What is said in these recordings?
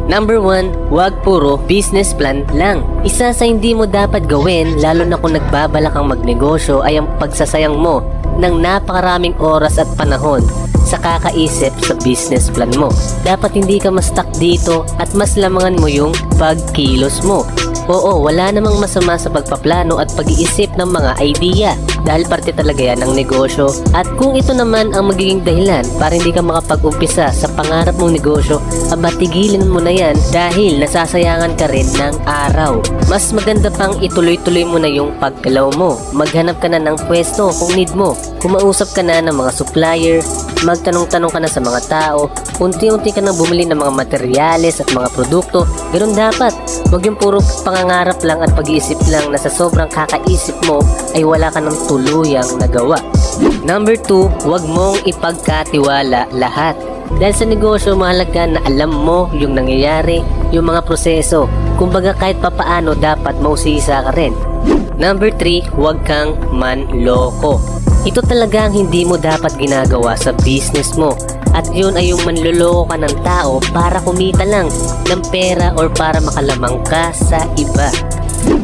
Number 1, huwag puro business plan lang. Isa sa hindi mo dapat gawin, lalo na kung nagbabalak kang magnegosyo, ay ang pagsasayang mo ng napakaraming oras at panahon sa kakaisip sa business plan mo. Dapat hindi ka mas stuck dito at mas lamangan mo yung pagkilos mo. Oo, wala namang masama sa pagpaplano at pag-iisip ng mga idea dahil parte talaga yan ng negosyo. At kung ito naman ang magiging dahilan para hindi ka makapag-umpisa sa pangarap mong negosyo, aba tigilan mo na yan dahil nasasayangan ka rin ng araw. Mas maganda pang ituloy-tuloy mo na yung paggalaw mo. Maghanap ka na ng pwesto kung need mo. Kumausap ka na ng mga supplier, magtanong-tanong ka na sa mga tao, unti-unti ka na bumili ng mga materyales at mga produkto. Ganun dapat. Huwag yung puro pangangarap lang at pag-iisip lang na sa sobrang kakaisip mo ay wala ka ng tuluyang nagawa. Number 2, huwag mong ipagkatiwala lahat. Dahil sa negosyo, mahalaga na alam mo yung nangyayari, yung mga proseso. Kumbaga kahit papaano dapat mausisa ka rin. Number 3, huwag kang manloko. Ito talaga ang hindi mo dapat ginagawa sa business mo. At yun ay yung manloloko ka ng tao para kumita lang ng pera or para makalamang ka sa iba.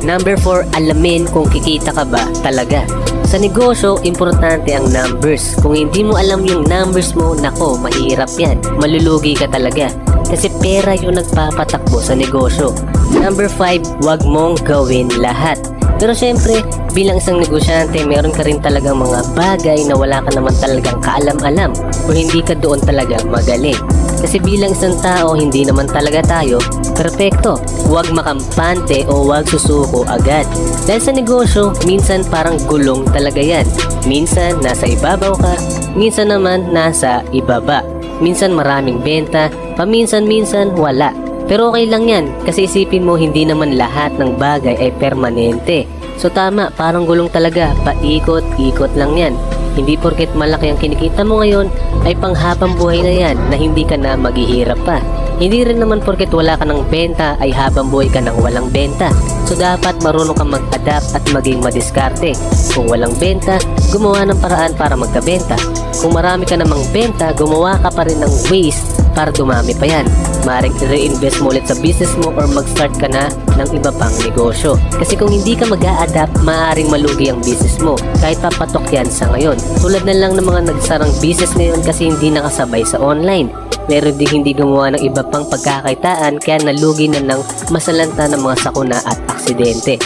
Number 4, alamin kung kikita ka ba talaga. Sa negosyo, importante ang numbers. Kung hindi mo alam yung numbers mo, nako, mahirap yan. Malulugi ka talaga. Kasi pera yung nagpapatakbo sa negosyo. Number 5, huwag mong gawin lahat. Pero syempre, bilang isang negosyante, meron ka rin talagang mga bagay na wala ka naman talagang kaalam-alam o hindi ka doon talaga magaling. Kasi bilang isang tao, hindi naman talaga tayo perpekto. Huwag makampante o huwag susuko agad. Dahil sa negosyo, minsan parang gulong talaga yan. Minsan nasa ibabaw ka, minsan naman nasa ibaba. Minsan maraming benta, paminsan-minsan wala. Pero okay lang yan kasi isipin mo hindi naman lahat ng bagay ay permanente. So tama, parang gulong talaga, paikot-ikot lang yan. Hindi porket malaki ang kinikita mo ngayon ay panghabang buhay na yan na hindi ka na maghihirap pa. Hindi rin naman porket wala ka ng benta ay habang buhay ka ng walang benta. So dapat marunong kang mag-adapt at maging madiskarte. Kung walang benta, gumawa ng paraan para magkabenta. Kung marami ka namang benta, gumawa ka pa rin ng ways para dumami pa yan. Maaaring i-reinvest mo ulit sa business mo or mag-start ka na ng iba pang negosyo. Kasi kung hindi ka mag-a-adapt, maaaring malugi ang business mo kahit papatok yan sa ngayon. Tulad na lang ng mga nagsarang business ngayon kasi hindi nakasabay sa online. Meron din hindi gumawa ng iba pang pagkakaitaan kaya nalugi na ng masalanta ng mga sakuna at aksidente.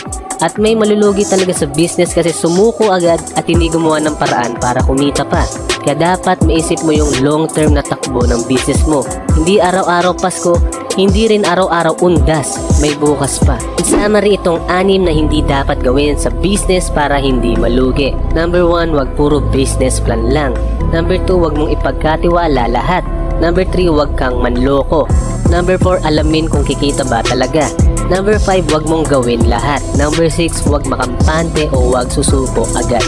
At may malulugi talaga sa business kasi sumuko agad at hindi gumawa ng paraan para kumita pa. Kaya dapat maisip mo yung long term na takbo ng business mo. Hindi araw-araw Pasko, hindi rin araw-araw undas, may bukas pa. In summary, itong 6 na hindi dapat gawin sa business para hindi malugi. Number 1, wag puro business plan lang. Number 2, wag mong ipagkatiwala lahat. Number 3, wag kang manloko. Number 4, alamin kung kikita ba talaga. Number 5, wag mong gawin lahat. Number 6, wag makampante o wag susuko agad.